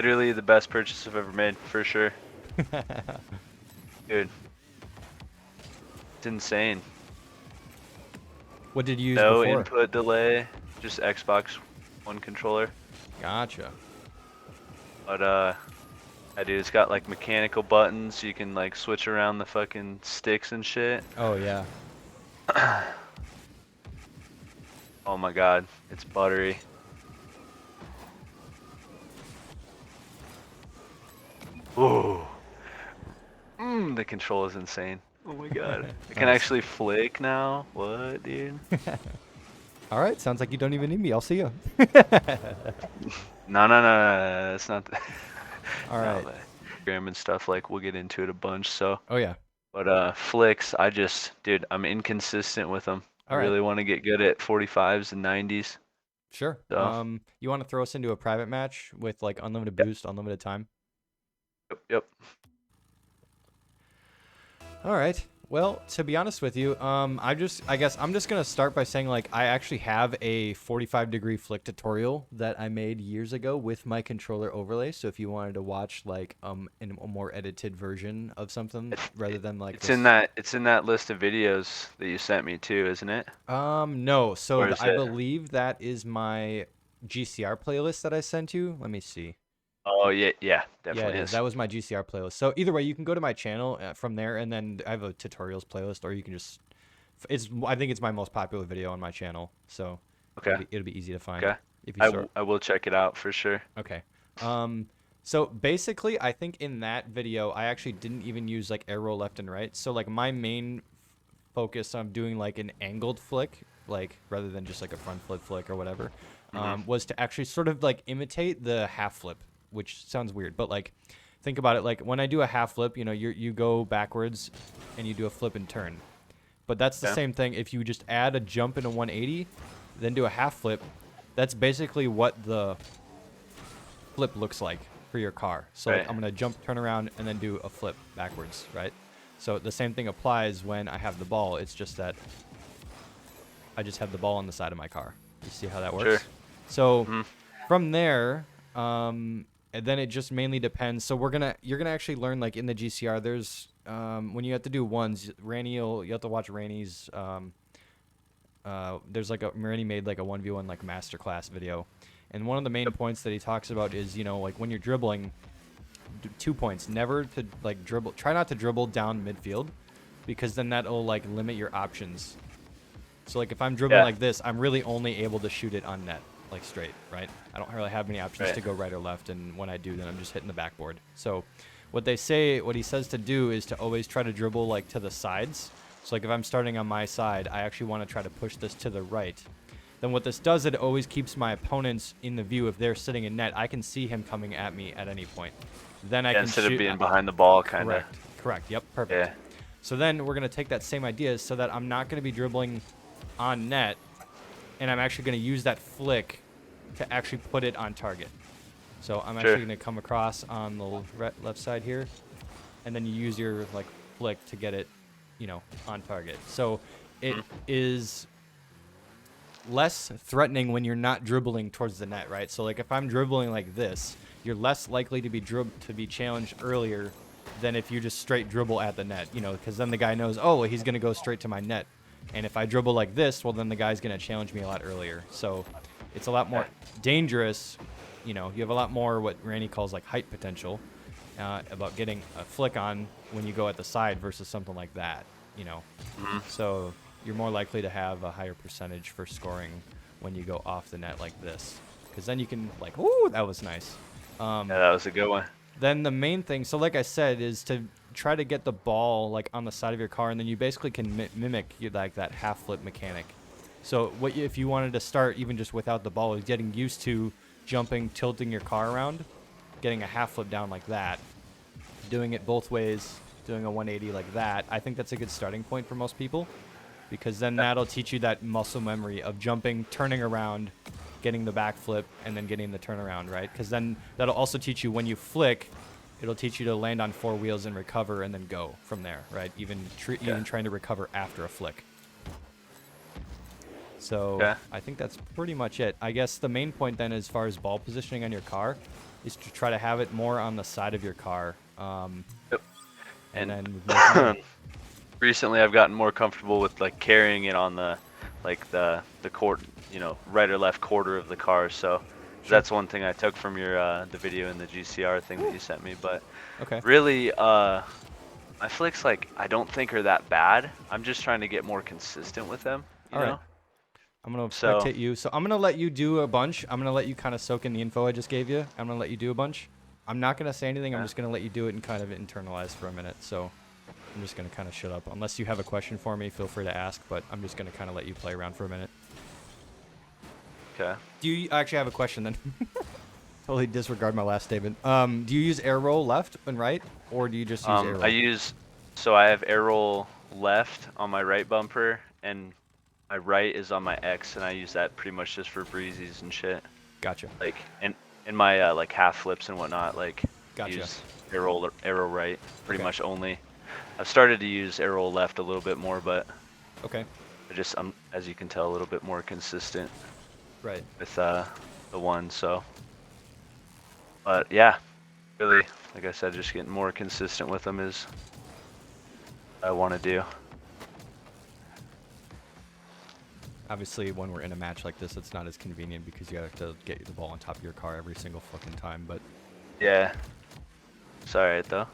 Literally the best purchase I've ever made, for sure. Dude, it's insane. What did you use No before? input delay, just Xbox One controller. Gotcha. But I do. It's got like mechanical buttons, so you can like switch around the fucking sticks and shit. Oh yeah. Oh my god, it's buttery. Ooh. The control is insane. Oh my god. I can Nice. actually flick now? What, dude? All right. Sounds like you don't even need me. I'll see you. No, no, no, no, that's not the All no, right. the program and stuff, like, we'll get into it a bunch, so. Oh yeah. But flicks, dude, I'm inconsistent with them. I All right. really want to get good at 45s and 90s, Sure. so. You want to throw us into a private match with like unlimited Yep, boost, unlimited time? yep, yep. All right. Well, to be honest with you, I guess I'm just gonna start by saying like I actually have a 45-degree flick tutorial that I made years ago with my controller overlay. So if you wanted to watch like in a more edited version of something rather than like It's in this. that list of videos that you sent me too, isn't it? No. So Or is I it? believe that is my GCR playlist that I sent you. Let me see. Oh yeah, yeah, Yeah, it definitely is. is. That was my GCR playlist. So either way, you can go to my channel from there, and then I have a tutorials playlist, or you can just. I think it's my most popular video on my channel, so Okay, it'll be easy to find okay. if you start. I will check it out for sure. Okay. So basically, I think in that video, I actually didn't even use like arrow left and right. So like my main focus on doing like an angled flick, like rather than just like a front flip flick or whatever, Hmm. was to actually sort of like imitate the half flip, which sounds weird, but like think about it. Like when I do a half flip, you go backwards and you do a flip and turn. But that's the Okay. same thing if you just add a jump in a 180, then do a half flip. That's basically what the flip looks like for your car. So like Right. I'm gonna jump, turn around, and then do a flip backwards, right? So the same thing applies when I have the ball. It's just that I just have the ball on the side of my car. You see how that Sure. works? So Hmm. from there, and then it just mainly depends. So you're gonna actually learn like in the GCR. There's when you have to do ones, you have to watch Ranny's. There's like Ranny made like a 1v1 like masterclass video, and one of the main Yep. points that he talks about is like when you're dribbling, 2 points. Never to like dribble. Try not to dribble down midfield, because then that'll like limit your options. So like if I'm dribbling Yeah. like this, I'm really only able to shoot it on net, like straight, right? I don't really have many options Right. to go right or left, and when I do, then I'm just hitting the backboard. So what he says to do is to always try to dribble like to the sides. So like if I'm starting on my side, I actually want to try to push this to the right. Then what this does, it always keeps my opponents in the view. If they're sitting in net, I can see him coming at me at any point. Then I Yeah, can instead of shoot. being behind the ball, kind of. Correct. Yep, perfect. Yeah. So then we're going to take that same idea so that I'm not going to be dribbling on net, and I'm actually going to use that flick to actually put it on target. So I'm Sure. actually going to come across on the left side here, and then you use your like flick to get it, on target. So it is less threatening when you're not dribbling towards the net, right? So like if I'm dribbling like this, you're less likely to be challenged earlier than if you just straight dribble at the net, because then the guy knows, oh, well, he's going to go straight to my net. And if I dribble like this, well, then the guy's going to challenge me a lot earlier. So it's a lot more dangerous. You have a lot more what Randy calls like height potential about getting a flick on when you go at the side versus something like that, So you're more likely to have a higher percentage for scoring when you go off the net like this. Because then you can like, ooh, that was nice. Yeah, that was a good one. Then the main thing, so like I said, is to try to get the ball like on the side of your car, and then you basically can mimic like that half flip mechanic. So if you wanted to start even just without the ball, is getting used to jumping, tilting your car around, getting a half flip down like that, doing it both ways, doing a 180 like that. I think that's a good starting point for most people, because then that'll teach you that muscle memory of jumping, turning around, getting the backflip, and then getting the turnaround, right? Because then that'll also teach you when you flick, it'll teach you to land on 4 wheels and recover and then go from there, right? Even trying to recover after a flick. So I think that's pretty much it. I guess the main point then, as far as ball positioning on your car, is to try to have it more on the side of your car. Yep. And And then we go from there. recently I've gotten more comfortable with like carrying it on the quarter, right or left quarter of the car. So that's one thing I took from your the video and the GCR thing that you sent me. But Okay. really, my flicks, like, I don't think are that bad. I'm just trying to get more consistent with them, you All right. know? I'm going to So, spectate you. So I'm going to let you do a bunch. I'm going to let you kind of soak in the info I just gave you. I'm going to let you do a bunch. I'm not going to say anything. I'm yeah. just going to let you do it and kind of internalize for a minute. So I'm just going to kind of shut up. Unless you have a question for me, feel free to ask. But I'm just going to kind of let you play around for a minute. Okay. Do you actually have a question then? Totally disregard my last statement. Do you use air roll left and right? Or do you just use air roll? So I have air roll left on my right bumper, and my right is on my X, and I use that pretty much just for breezies and shit. Gotcha. Like, in my like half flips and whatnot, like, Gotcha. use arrow right pretty Okay. much only. I've started to use arrow left a little bit more, but Okay. I'm, as you can tell, a little bit more consistent Right. with the one. So, but yeah, really, like I said, just getting more consistent with them is what I want to do. Obviously, when we're in a match like this, it's not as convenient because you have to get the ball on top of your car every single fucking time. But Yeah, it's alright though.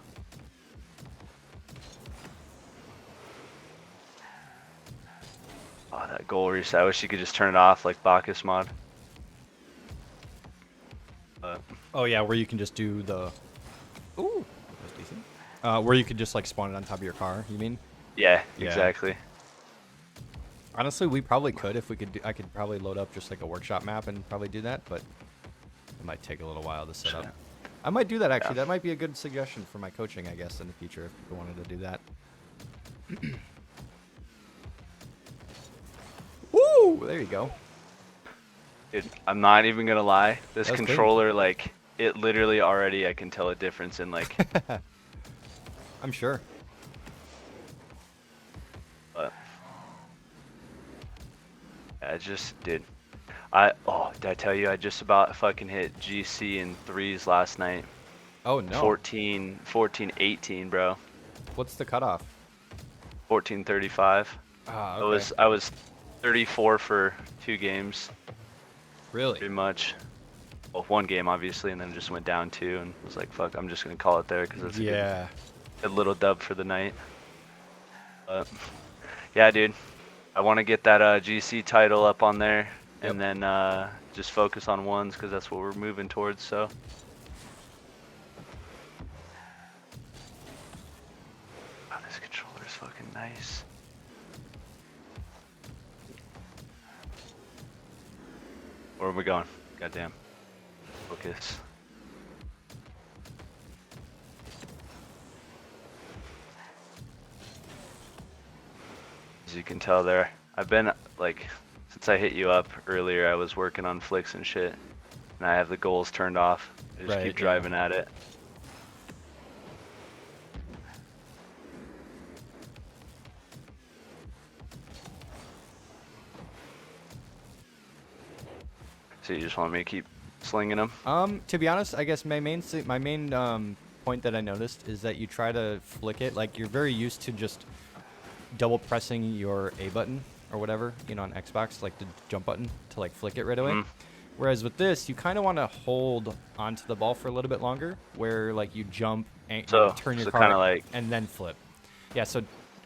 Oh, that goal reset. I wish you could just turn it off like Bacchus mod. But oh yeah, where you can just do the. Ooh, that's decent. Where you could just like spawn it on top of your car. You mean? yeah, Yeah. exactly. Honestly, we probably could if we could. I could probably load up just like a workshop map and probably do that, but it might take a little while to set up. I might do that actually. Yeah. That might be a good suggestion for my coaching, I guess, in the future if people wanted to do that. Woo! There you go. Dude, I'm not even gonna lie. This That was clean. controller, like, it literally already I can tell a difference in like. I'm sure. But I just did. Did I tell you I just about fucking hit GC in threes last night? Oh no. 14, 18, bro. What's the cutoff? 14:35. Ah, okay. I was 34 for 2 games, Really? pretty much. Well, 1 game obviously, and then just went down 2, and was like, fuck, I'm just gonna call it there because that's a good little dub for the night. But yeah, dude, I want to get that GC title up on there, and then just focus on ones because that's what we're moving towards. So. Wow, this controller is fucking nice. Where are we going? Goddamn. Focus. As you can tell there, I've been, like, since I hit you up earlier, I was working on flicks and shit. And I have the goals turned off. I just keep driving at it. So you just want me to keep slinging them? To be honest, I guess my main point that I noticed is that you try to flick it like you're very used to just double pressing your A button or whatever, on Xbox, like the jump button to like flick it right away. Whereas with this, you kind of want to hold onto the ball for a little bit longer, where like you jump and turn your car like, and then flip. Yeah, so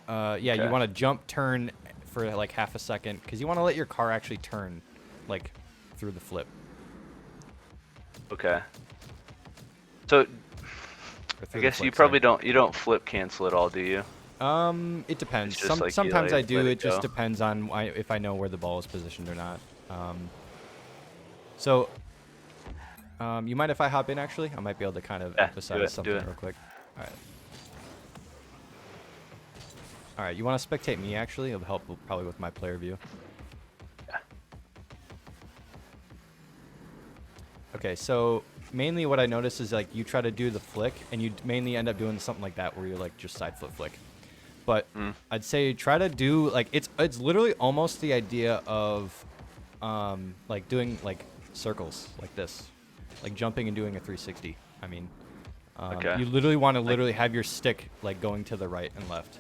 you want to jump, turn for like half a second because you want to let your car actually turn, like through the flip. Okay. So I guess you probably don't flip cancel at all, do you? It depends. It's just like Sometimes I do. It just go. depends on if I know where the ball is positioned or not. So, you mind if I hop in? Actually, I might be able to kind of emphasize something real quick. All right. All right. You want to spectate me? Actually, it'll help probably with my player view. Yeah. Okay. So mainly what I notice is like you try to do the flick, and you mainly end up doing something like that where you're like just side flip flick. But I'd say try to do like it's literally almost the idea of like doing like circles like this. like jumping and doing a 360. I mean, Okay. you literally want to literally have your stick like going to the right and left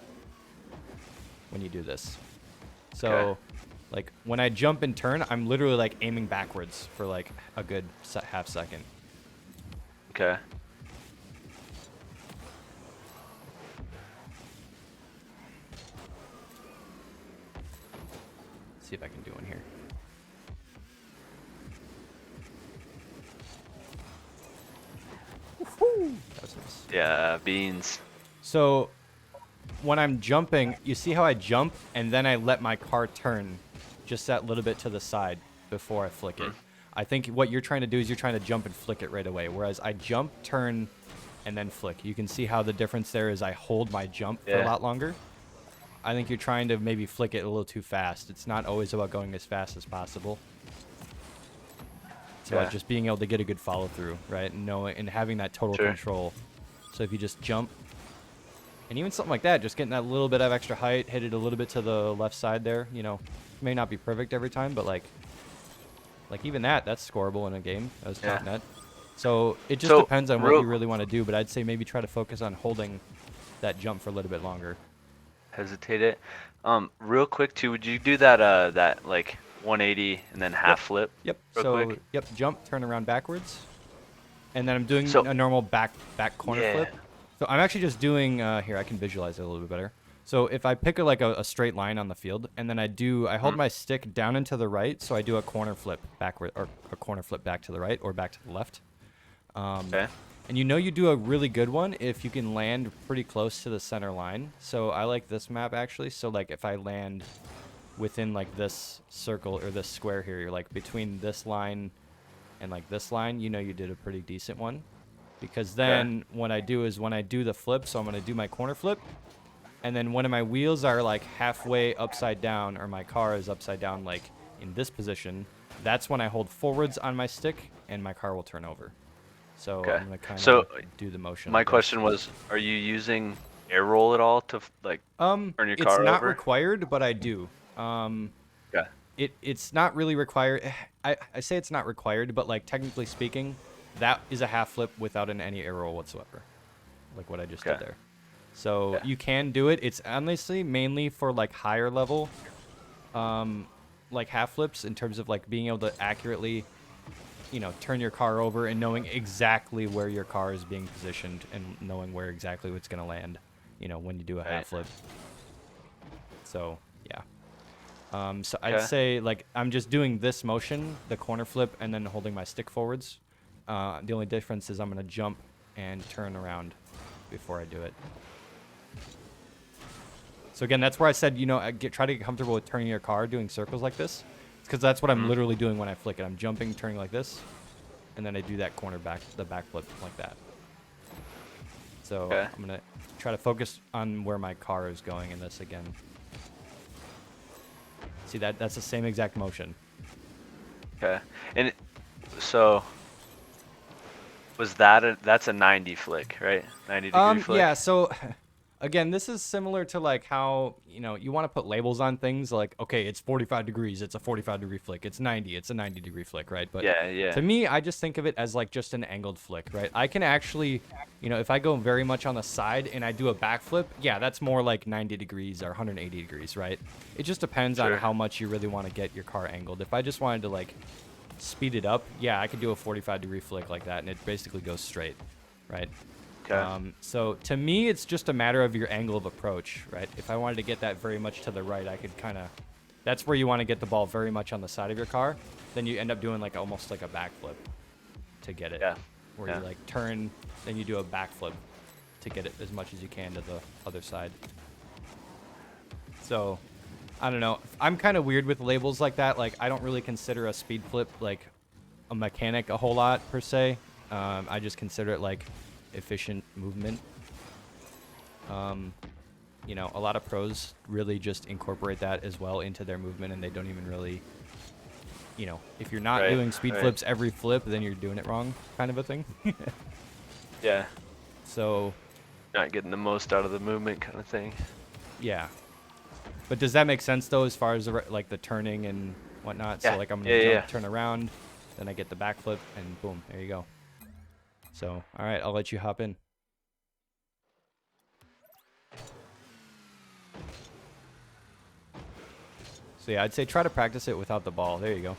when you do this. So, Okay. like when I jump and turn, I'm literally like aiming backwards for like a good half second. Okay. See if I can do one here. That was nice. Yeah, beans. So when I'm jumping, you see how I jump and then I let my car turn just that little bit to the side before I flick it. I think what you're trying to do is you're trying to jump and flick it right away, whereas I jump, turn, and then flick. You can see how the difference there is I hold my jump for a lot longer. I think you're trying to maybe flick it a little too fast. It's not always about going as fast as possible. It's about just being able to get a good follow through, right? And knowing and having that total control. So if you just jump, and even something like that, just getting that little bit of extra height, hit it a little bit to the left side there, you know, may not be perfect every time, but like even that's scoreable in a game. That was top net. So it just depends on what you really want to do, but I'd say maybe try to focus on holding that jump for a little bit longer. Hesitate it. Real quick too, would you do that that like 180 and then half flip? Yep. Real So quick? jump, turn around backwards, and then I'm doing a normal back corner flip. So I'm actually just doing here. I can visualize it a little bit better. So if I pick a straight line on the field, and then I hold my stick down and to the right, so I do a corner flip backward or a corner flip back to the right or back to the left. And you know you do a really good one if you can land pretty close to the center line. So I like this map actually. So like if I land within like this circle or this square here, you're like between this line and like this line, you know you did a pretty decent one. Because then what I do is when I do the flip, so I'm going to do my corner flip, and then one of my wheels are like halfway upside down, or my car is upside down like in this position, that's when I hold forwards on my stick and my car will turn over. So I'm going to kind of do the motion. My question was, are you using air roll at all to like turn your car over? It's not required, but I do. It's not really required. I say it's not required, but like technically speaking, that is a half flip without any air roll whatsoever, like what I just did there. So you can do it. It's honestly mainly for like higher level, like half flips in terms of like being able to accurately, you know, turn your car over and knowing exactly where your car is being positioned and knowing where exactly it's going to land, you know, when you do a half flip. So yeah. So I'd say like I'm just doing this motion, the corner flip, and then holding my stick forwards. The only difference is I'm going to jump and turn around before I do it. So again, that's where I said, you know, try to get comfortable with turning your car, doing circles like this. Because that's what I'm literally doing when I flick it. I'm jumping, turning like this, and then I do that the back flip like that. So I'm going to try to focus on where my car is going in this again. See, that's the same exact motion. Okay. And so was that's a 90 flick, right? 90 degree flick? Yeah, so again, this is similar to like how, you know, you want to put labels on things like, okay, it's 45 degrees, it's a 45-degree flick. It's 90, it's a 90-degree flick, right? But to me, I just think of it as like just an angled flick, right? I can actually, you know, if I go very much on the side and I do a backflip, yeah, that's more like 90 degrees or 180 degrees, right? It just depends on how much you really want to get your car angled. If I just wanted to like speed it up, yeah, I could do a 45-degree flick like that and it basically goes straight, right? So to me, it's just a matter of your angle of approach, right? If I wanted to get that very much to the right, I could kind of, that's where you want to get the ball very much on the side of your car. Then you end up doing like almost like a backflip to get it. Where you like turn, then you do a backflip to get it as much as you can to the other side. So I don't know. I'm kind of weird with labels like that. Like I don't really consider a speed flip like a mechanic a whole lot per se. I just consider it like efficient movement. You know, a lot of pros really just incorporate that as well into their movement, and they don't even really, you know, if you're not doing speed flips every flip, then you're doing it wrong, kind of a thing. Yeah. So not getting the most out of the movement kind of thing. Yeah. But does that make sense though, as far as the, like the turning and whatnot? So like I'm gonna jump, turn around, Then I get the backflip, and boom, there you go. So, all right, I'll let you hop in. So yeah, I'd say try to practice it without the ball. There you go.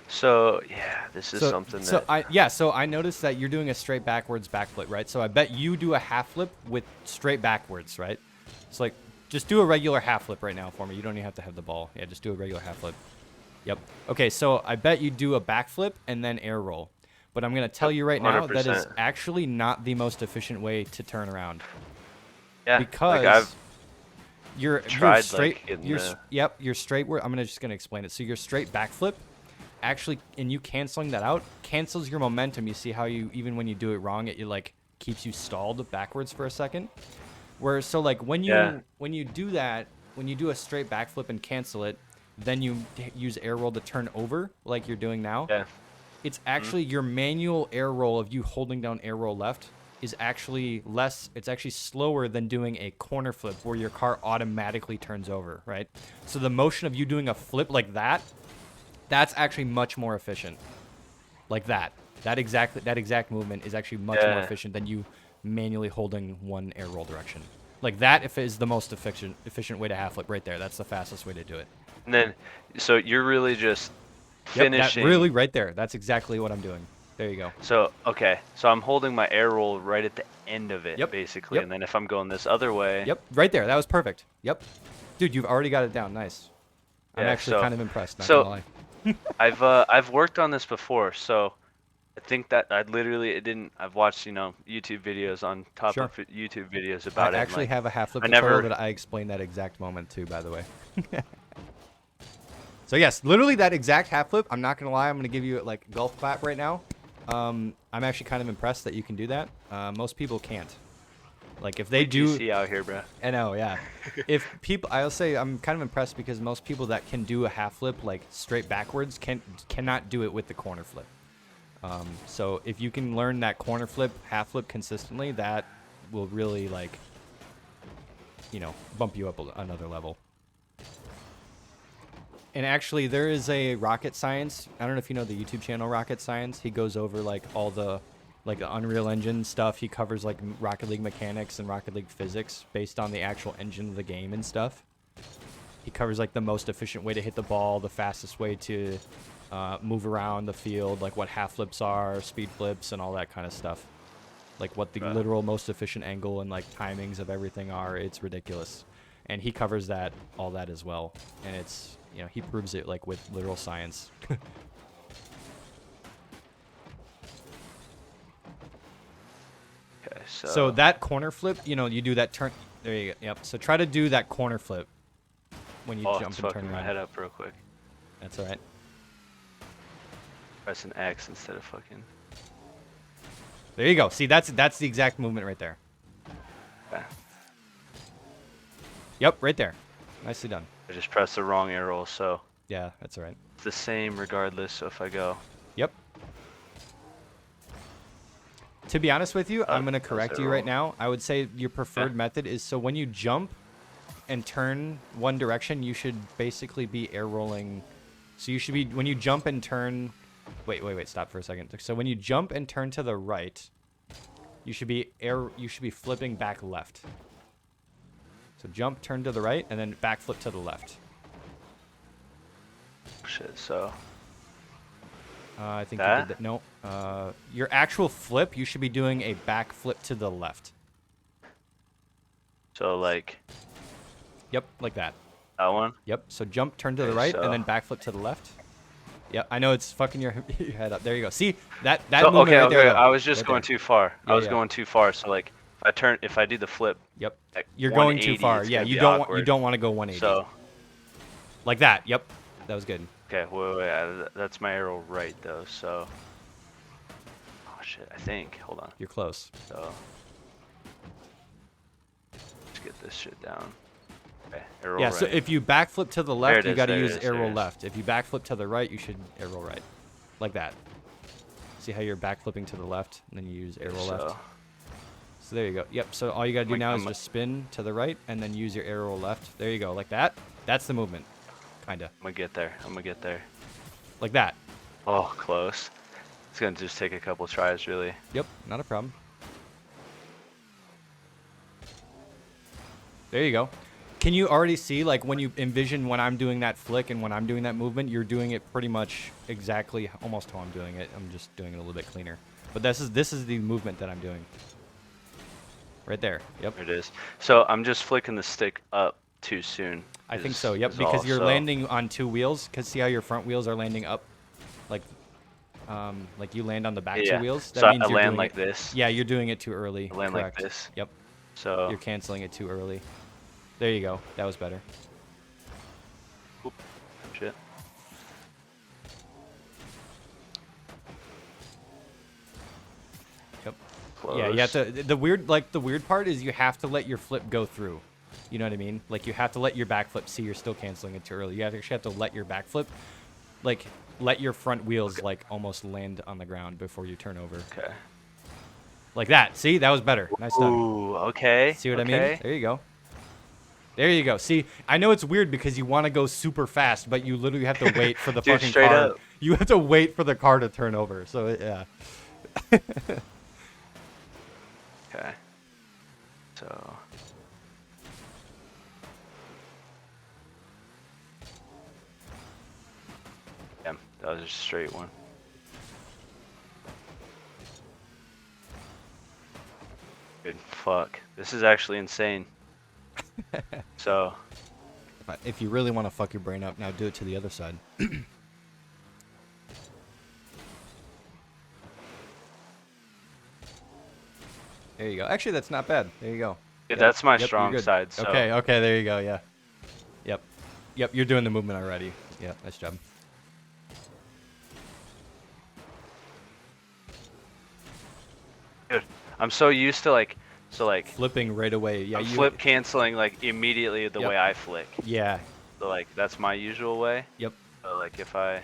So yeah, this is something that. So I noticed that you're doing a straight backwards backflip, right? So I bet you do a half flip with straight backwards, right? It's like just do a regular half flip right now for me. You don't even have to have the ball. Yeah, just do a regular half flip. Yep. Okay, so I bet you do a backflip and then air roll. But I'm gonna tell you right now 100%. that is actually not the most efficient way to turn around. Yeah. Because like I've you're tried straight. like in You're the... you're straight. I'm just gonna explain it. So your straight backflip, actually, and you canceling that out cancels your momentum. You see how you even when you do it wrong, it like keeps you stalled backwards for a second. Where so like when you do that, when you do a straight backflip and cancel it, then you use air roll to turn over like you're doing now. Yeah. It's actually your manual air roll of you holding down air roll left is actually less, it's actually slower than doing a corner flip where your car automatically turns over, right? So the motion of you doing a flip like that, that's actually much more efficient. Like that. That exact movement is actually much more efficient than you manually holding one air roll direction. Like that if is the most efficient way to half flip right there. That's the fastest way to do it. And then, so you're really just finishing. That really right there. That's exactly what I'm doing. There you go. So, okay. So I'm holding my air roll right at the end of it, basically. And then if I'm going this other way. Yep, right there. That was perfect. Yep. Dude, you've already got it down. Nice. I'm actually kind of impressed, not gonna lie. I've worked on this before, so I think that I've watched, YouTube videos on top of YouTube videos about it. I actually have a half flip tutorial that I explained that exact moment too, by the way. So yes, literally that exact half flip. I'm not gonna lie. I'm gonna give you like golf clap right now. I'm actually kind of impressed that you can do that. Most people can't. Like if they do. See out here, bro. I know, yeah. If people, I'll say I'm kind of impressed because most people that can do a half flip like straight backwards cannot do it with the corner flip. So if you can learn that corner flip, half flip consistently, that will really like, bump you up another level. And actually, there is a Rocket Science. I don't know if you know the YouTube channel Rocket Science. He goes over like all the Unreal Engine stuff. He covers like Rocket League mechanics and Rocket League physics based on the actual engine of the game and stuff. He covers like the most efficient way to hit the ball, the fastest way to move around the field, like what half flips are, speed flips, and all that kind of stuff. Like what the literal most efficient angle and like timings of everything are. It's ridiculous. And he covers all that as well. And it's, he proves it like with literal science. Okay, so that corner flip, you do that turn. There you go. Yep. So try to do that corner flip when you jump and turn around. My head up real quick. That's all right. Press an X instead of fucking. There you go. See, that's the exact movement right there. Okay. Yep, right there. Nicely done. I just pressed the wrong air roll, so. Yeah, that's all right. It's the same regardless, so if I go. Yep. To be honest with you, I'm going to correct you right now. I would say your preferred method is so when you jump and turn one direction, you should basically be air rolling. So you should be, when you jump and turn, wait, stop for a second. So when you jump and turn to the right, you should be flipping back left. So jump, turn to the right, and then back flip to the left. Shit, so. I think you did that. No. Your actual flip, you should be doing a back flip to the left. So like. Yep, like that. That one? Yep. So jump, turn to the right, and then back flip to the left. Yep. I know it's fucking your head up. There you go. See that movement right there. I was just going too far. I was going too far. So like, if I do the flip. Yep. You're going too far. Yeah. You don't want to go 180. So. Like that. Yep. That was good. Okay. Wait. That's my arrow right though. So. Oh shit. I think. Hold on. You're close. So. Let's get this shit down. Okay, arrow right. So if you backflip to the left, you got to use arrow left. If you backflip to the right, you should arrow right. Like that. See how you're backflipping to the left, and then you use arrow left? So there you go. Yep, so all you got to do now is just spin to the right, and then use your arrow left. There you go, like that. That's the movement, kind of. I'm going to get there. Like that. Oh, close. It's gonna just take a couple tries, really. Yep, not a problem. There you go. Can you already see, like, when you envision when I'm doing that flick and when I'm doing that movement, you're doing it pretty much exactly almost how I'm doing it. I'm just doing it a little bit cleaner. But this is the movement that I'm doing. Right there. Yep. There it is. So I'm just flicking the stick up too soon. I think so. Yep, because you're landing on 2 wheels. Cause see how your front wheels are landing up, like you land on the back 2 wheels. That so means I land like this. Yeah, you're doing it too early. I land Correct. like this. Yep. So you're canceling it too early. There you go. That was better. Oop, shit. Yep. Close. Yeah, you have to. The weird part is you have to let your flip go through. You know what I mean? Like you have to let your back flip. See, you're still canceling it too early. You actually have to let your back flip, like let your front wheels like almost land on the ground before you turn over. Okay. Like that. See, that was better. Nice done. Ooh, okay. See what I mean? There you go. There you go. See, I know it's weird because you want to go super fast, but you literally have to wait for the Dude, fucking car. up. You have to wait for the car to turn over. So yeah. Okay. So. Yeah, that was just a straight one. Dude, fuck. This is actually insane. So. If you really want to fuck your brain up, now do it to the other side. There you go. Actually, that's not bad. There you go. Yeah, that's my strong side. So. Okay, there you go. Yeah. Yep, you're doing the movement already. Yeah, nice job. Dude, I'm so used to like flipping right away. Yeah, flip canceling like immediately the way I flick. Yeah. So like that's my usual way. Yep. So like if I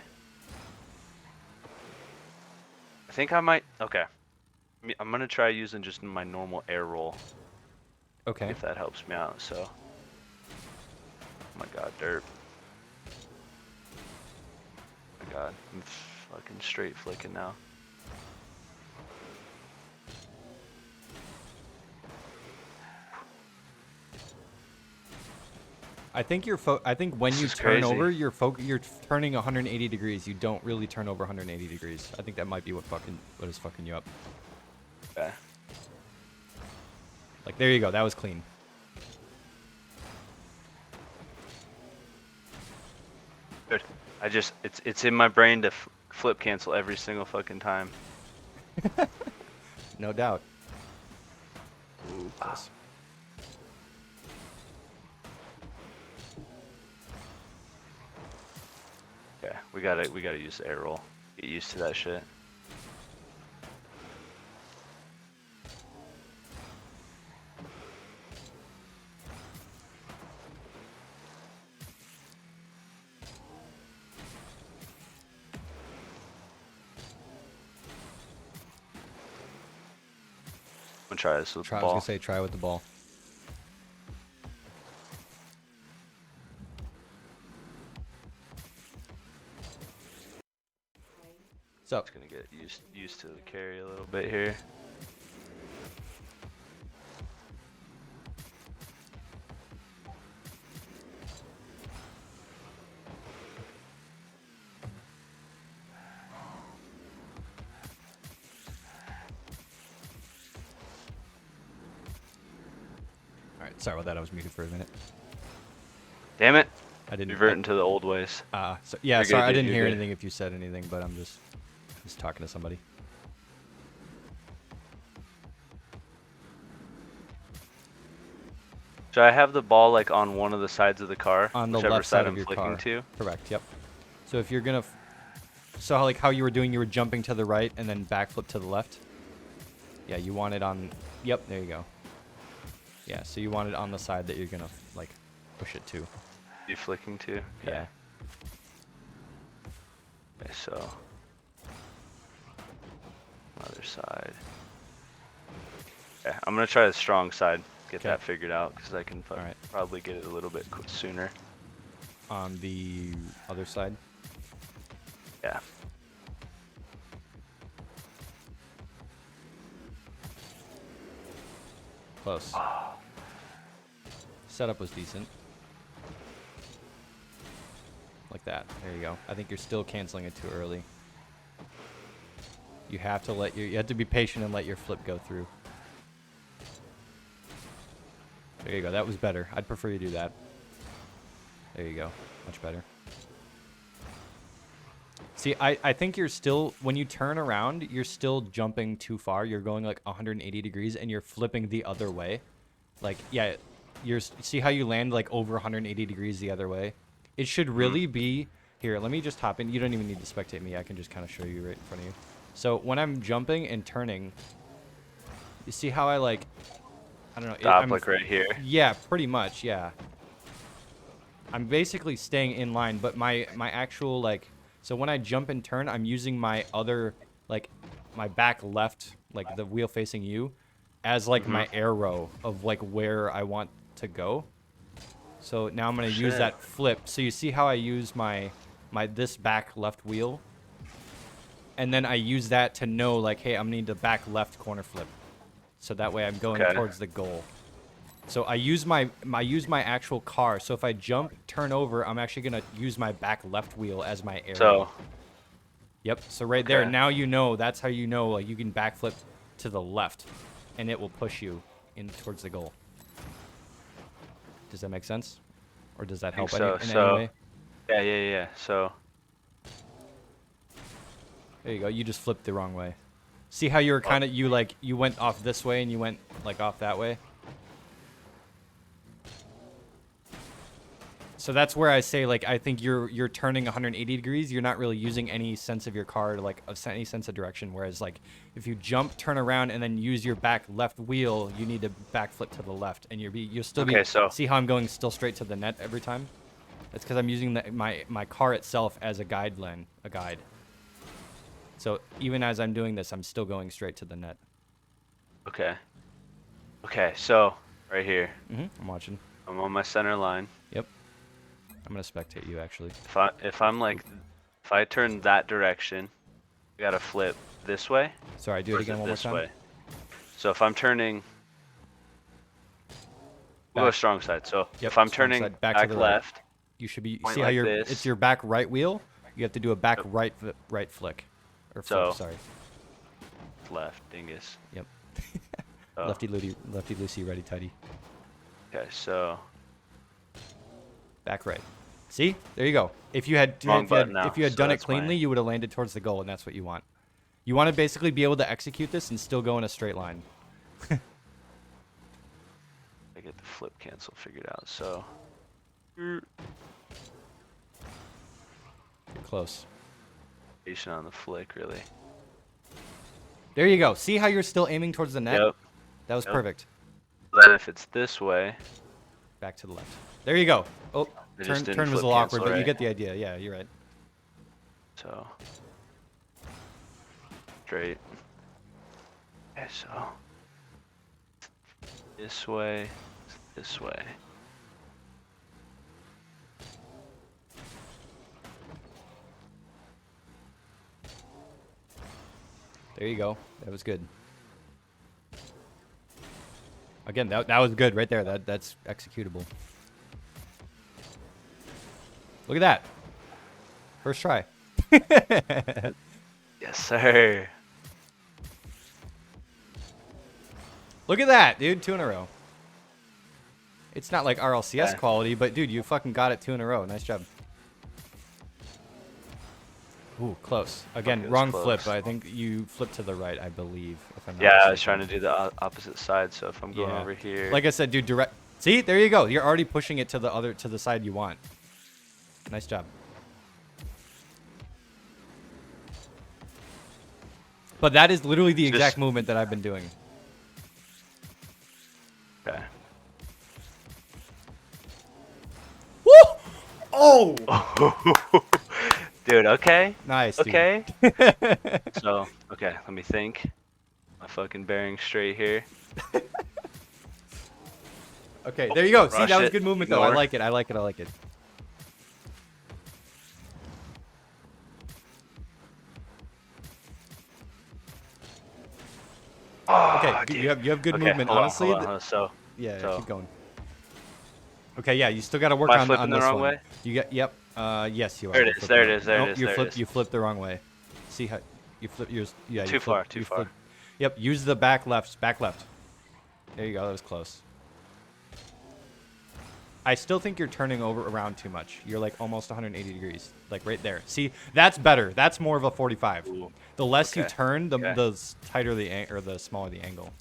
think I might. Okay. I'm gonna try using just my normal air roll. Okay. If that helps me out. So. Oh my god, derp. Oh my god, I'm fucking straight flicking now. I think when you turn over, you're turning 180 degrees. You don't really turn over 180 degrees. I think that might be what is fucking you up. Okay. Like there you go. That was clean. Good. It's in my brain to flip cancel every single fucking time. No doubt. Ooh, close. Okay, we gotta use the air roll. Get used to that shit. I'm gonna try this with the ball. I was gonna say try with the ball. So it's gonna get used to the carry a little bit here. Alright, sorry about that. I was muted for a minute. Damn it. I didn't reverting to the old ways. So, yeah, You're sorry, good, I didn't hear good. anything if you said anything, but I'm just talking to somebody. So I have the ball like on one of the sides of the car, On the whichever left side side I'm of your flicking car. to. Correct, yep. So if you're gonna, how you were doing, you were jumping to the right and then backflip to the left. Yeah, you want it on, yep, there you go. Yeah, so you want it on the side that you're gonna like push it to. You flicking to? Okay. Yeah. Okay, so other side. Okay, I'm gonna try the strong side. Get that figured out because I can probably get it a little bit sooner. On the other side? Yeah. Close. Setup was decent. Like that. There you go. I think you're still canceling it too early. You have to let you have to be patient and let your flip go through. There you go. That was better. I'd prefer you do that. There you go. Much better. See, I think you're still, when you turn around, you're still jumping too far. You're going like 180 degrees and you're flipping the other way. Like, yeah, see how you land like over 180 degrees the other way? It should really be, here, let me just hop in. You don't even need to spectate me. I can just kind of show you right in front of you. So when I'm jumping and turning, you see how I like, I don't know. Stop like right here. Yeah, pretty much, yeah. I'm basically staying in line, but my actual like, so when I jump and turn, I'm using my other, like, my back left, like the wheel facing you, as like my arrow of like where I want to go. So now I'm gonna use that flip. So you see how I use my this back left wheel, and then I use that to know like, hey, I'm gonna need the back left corner flip. So that way I'm going towards the goal. So I use my actual car. So if I jump, turn over, I'm actually gonna use my back left wheel as my arrow. So. Yep. So right there, now you know. That's how you know like you can backflip to the left, and it will push you in towards the goal. Does that make sense? Or does that help in any way? Yeah. So. There you go. You just flipped the wrong way. See how you were kind of you went off this way and you went like off that way. So that's where I say, like, I think you're turning 180 degrees. You're not really using any sense of your car, like, any sense of direction. Whereas, like, if you jump, turn around, and then use your back left wheel, you need to backflip to the left, and you'll still be. So see how I'm going still straight to the net every time? That's because I'm using my car itself as a guide. So even as I'm doing this, I'm still going straight to the net. Okay. So right here. I'm watching. I'm on my center line. Yep. I'm gonna spectate you actually. If I turn that direction, I gotta flip this way. Sorry, do it again one more time. Way. So if I'm turning, we'll go strong side. So if I'm turning back left, you should be. See how it's your back right wheel. You have to do a back right flick, or flip. Sorry. Left, dingus. Yep. Lefty loosey, righty tighty. Okay, so. Back right. See? There you go. If you had done it cleanly, you would have landed towards the goal, and that's what you want. You want to basically be able to execute this and still go in a straight line. I get the flip cancel figured out, so. You're close. Patient on the flick, really. There you go. See how you're still aiming towards the net? Yep. That was perfect. Then if it's this way. Back to the left. There you go. Oh, turn was a little awkward, but you get the idea. Yeah, you're right. So. Straight. Okay, so. This way. This way. There you go. That was good. Again, that was good right there. That's executable. Look at that. First try. Yes, sir. Look at that, dude. 2 in a row. It's not like RLCS quality, but dude, you fucking got it 2 in a row. Nice job. Ooh, close. Again, wrong flip. I think you flipped to the right, I believe. If I'm not mistaken. I was trying to do the opposite side, so if I'm going over here. Like I said, dude, direct. See, there you go. You're already pushing it to the side you want. Nice job. But that is literally the exact movement that I've been doing. Okay. Woo! Oh! Dude, okay. Nice, okay. So, okay, let me think. My fucking bearing straight here. Okay, there you go. See, that was good movement, though. I like it. I like it. Oh, Okay, dude. you have good Okay, movement. hold on, Honestly, hold on. So keep going. Okay, yeah, you still got to work am I on flipping the this wrong one. way? You got Yep. Yes, you are. There it You're is. flipping There it the- is. There it Nope, is. There it is. you flipped the wrong way. See how you flip yours? Yeah, Too far. Too you far. flip. Yep. Use the back left. Back left. There you go. That was close. I still think you're turning over around too much. You're like almost 180 degrees, like right there. See, that's better. That's more of a 45. Ooh. The less you Okay. turn, the Okay. tighter the smaller the angle.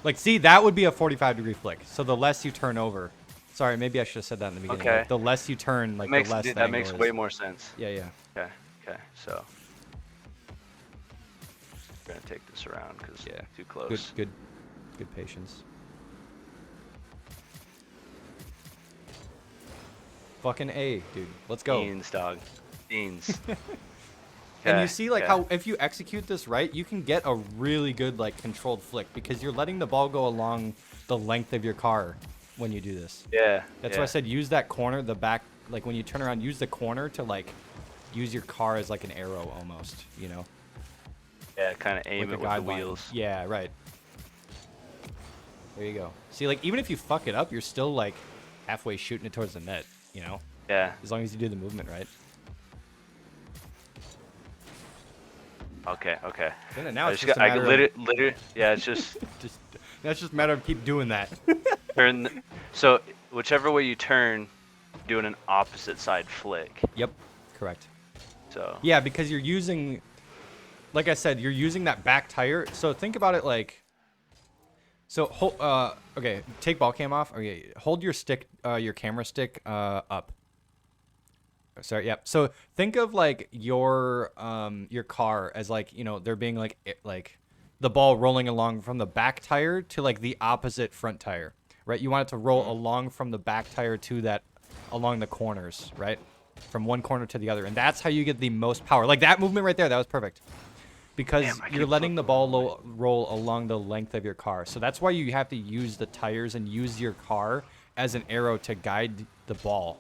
Like, see, that would be a 45-degree flick. So the less you turn over. Sorry, maybe I should have said that in the beginning. Okay. Like, the less you turn, like Makes, the less dude, the that angle makes is. way more sense. Yeah, yeah. Okay. Okay. So we're gonna take this around because Yeah. too close. Good patience. Fucking A, dude. Let's go. Beans, dog. Beans. And you Okay, see, like, okay. how if you execute this right, you can get a really good, like, controlled flick because you're letting the ball go along the length of your car when you do this. Yeah. That's yeah. why I said use that corner, the back, like, when you turn around, use the corner to, like, use your car as, like, an arrow almost, you know? Yeah, kind of aim Like a it with the guideline. wheels. Yeah, right. There you go. See, like, even if you fuck it up, you're still, like, halfway shooting it towards the net, you know? Yeah. As long as you do the movement right. Okay. Okay. Then now I it's just just a got, matter literally, yeah, it's just now it's just a matter of keep doing that. turn. So whichever way you turn, doing an opposite side flick. Yep, correct. So Yeah, because you're using, like I said, you're using that back tire. So think about it like, so okay, take ball cam off. Okay, hold your stick, your camera stick, up. Sorry, yep. So think of like your car as like, you know, there being like the ball rolling along from the back tire to like the opposite front tire, right? You want it to roll along from the back tire to that along the corners, right? From one corner to the other, and that's how you get the most power. Like that movement right there, that was perfect. Because Damn, I you're keep letting the flipping ball roll along the length of your car. So that's why you have to use the tires and use your car as an arrow to guide the ball.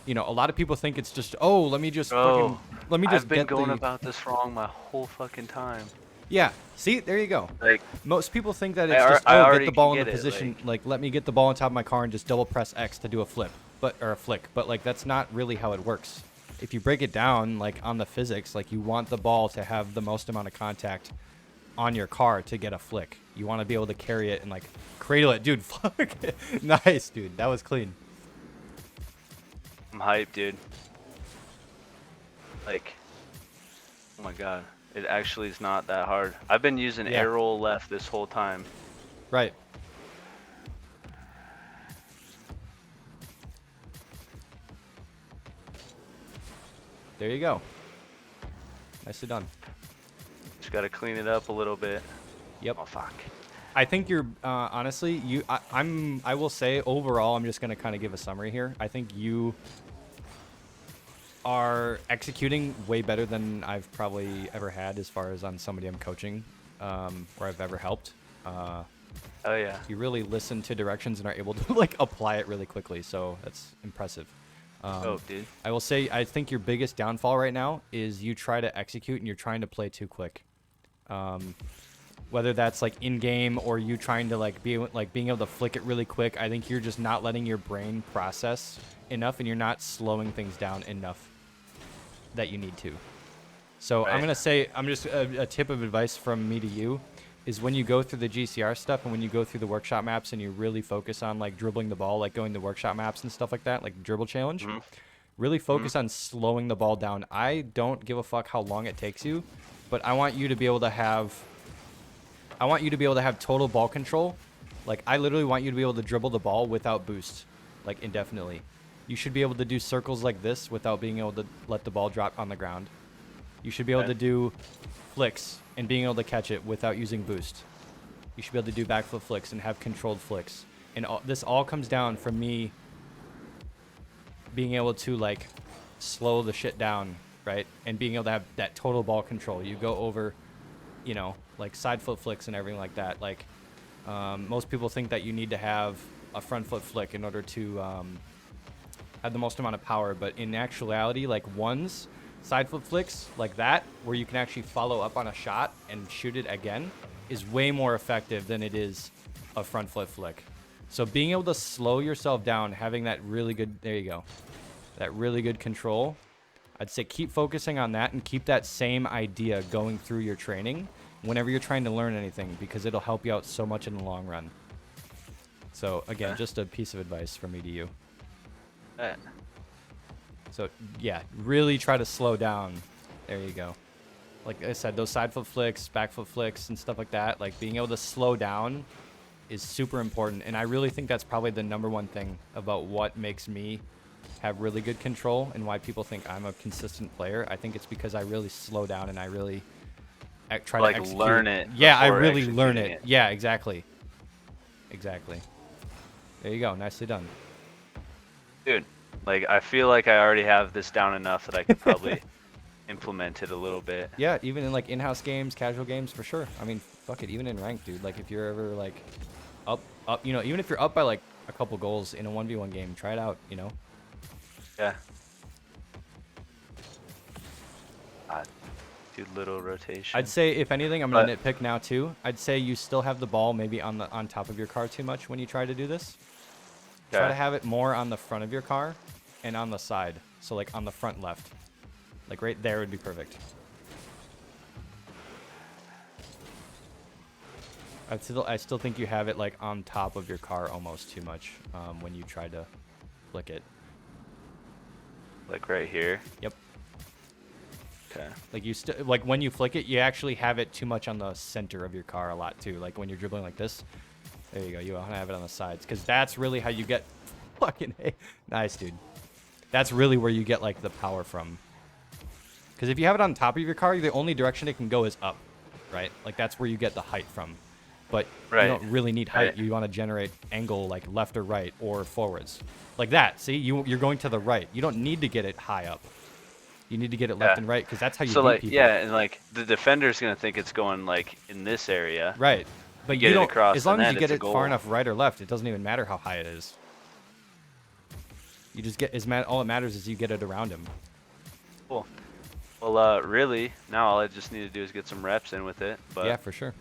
You know, a lot of people think it's just, oh, let me just Bro, I've been get going the... about this wrong my whole fucking time. Yeah, see, there you go. Like, Most people think that I it's ar- just, I oh, get already the can ball in the get it, position, like, let me get the ball on top of my car and just double press X to do a flip, or a flick. But, like, that's not really how it works. If you break it down, like, on the physics, like, you want the ball to have the most amount of contact on your car to get a flick. You want to be able to carry it and, like, cradle it. Dude, fuck. Nice, dude. That was clean. I'm hyped, dude. Like, oh my god, it actually is not that hard. I've been using Yeah. air roll left this whole time. Right. There you go. Nicely done. Just gotta clean it up a little bit. Yep. Oh fuck. I think you're honestly, I will say overall, I'm just gonna kind of give a summary here. I think you are executing way better than I've probably ever had as far as on somebody I'm coaching, or I've ever helped. Oh yeah. You really listen to directions and are able to like apply it really quickly, so that's impressive. Oh dude. I will say, I think your biggest downfall right now is you try to execute and you're trying to play too quick. Whether that's like in game or you trying to like being able to flick it really quick, I think you're just not letting your brain process enough, and you're not slowing things down enough that you need to. So Right. I'm gonna say, I'm just a tip of advice from me to you is when you go through the GCR stuff and when you go through the workshop maps and you really focus on like dribbling the ball, like going to workshop maps and stuff like that, like dribble challenge, really focus on slowing the ball down. I don't give a fuck how long it takes you, but I want you to be able to have total ball control. Like I literally want you to be able to dribble the ball without boost, like indefinitely. You should be able to do circles like this without being able to let the ball drop on the ground. You should be able Okay. to do flicks and being able to catch it without using boost. You should be able to do backflip flicks and have controlled flicks. And this all comes down from me being able to like slow the shit down, right? And being able to have that total ball control. You go over, you know, like side foot flicks and everything like that. Like most people think that you need to have a front foot flick in order to have the most amount of power, but in actuality, like ones side flip flicks like that, where you can actually follow up on a shot and shoot it again, is way more effective than it is a front flip flick. So being able to slow yourself down, having that really good, there you go, that really good control, I'd say keep focusing on that and keep that same idea going through your training whenever you're trying to learn anything, because it'll help you out so much in the long run. So again, just a piece of advice from me to you. So yeah, really try to slow down. There you go. Like I said, those side flip flicks, back flip flicks, and stuff like that, like being able to slow down is super important. And I really think that's probably the #1 thing about what makes me have really good control and why people think I'm a consistent player. I think it's because I really slow down and I really try to execute. Learn it. Yeah, I really learn it. Yeah, exactly. Exactly. There you go. Nicely done. Dude, like I feel like I already have this down enough that I could probably implement it a little bit. Yeah, even in like in-house games, casual games, for sure. I mean, fuck it, even in ranked, dude. Like if you're ever like up, you know, even if you're up by like a couple goals in a 1v1 game, try it out, you know? Yeah. Do little rotation. I'd say if anything, I'm gonna nitpick now too. I'd say you still have the ball maybe on top of your car too much when you try to do this. Okay. Try to have it more on the front of your car and on the side. So like on the front left. Like right there would be perfect. I still think you have it like on top of your car almost too much when you try to flick it. Like right here? Yep. Okay. Like when you flick it, you actually have it too much on the center of your car a lot too. Like when you're dribbling like this. There you go. You want to have it on the sides because that's really how you get fucking nice, dude. That's really where you get like the power from. Because if you have it on top of your car, the only direction it can go is up, right? Like that's where you get the height from. But you don't really need height. Right. You want to generate angle like left or right or forwards. Like that. See, you're going to the right. You don't need to get it high up. You need to get it left and right because that's how you beat people. Yeah, and like the defender's gonna think it's going like in this area. Right. But you don't. As long as you get it far enough right or left, it doesn't even matter how high it is. You just get all that matters is you get it around him. Cool. Well, really, now all I just need to do is get some reps in with it. But yeah, for sure.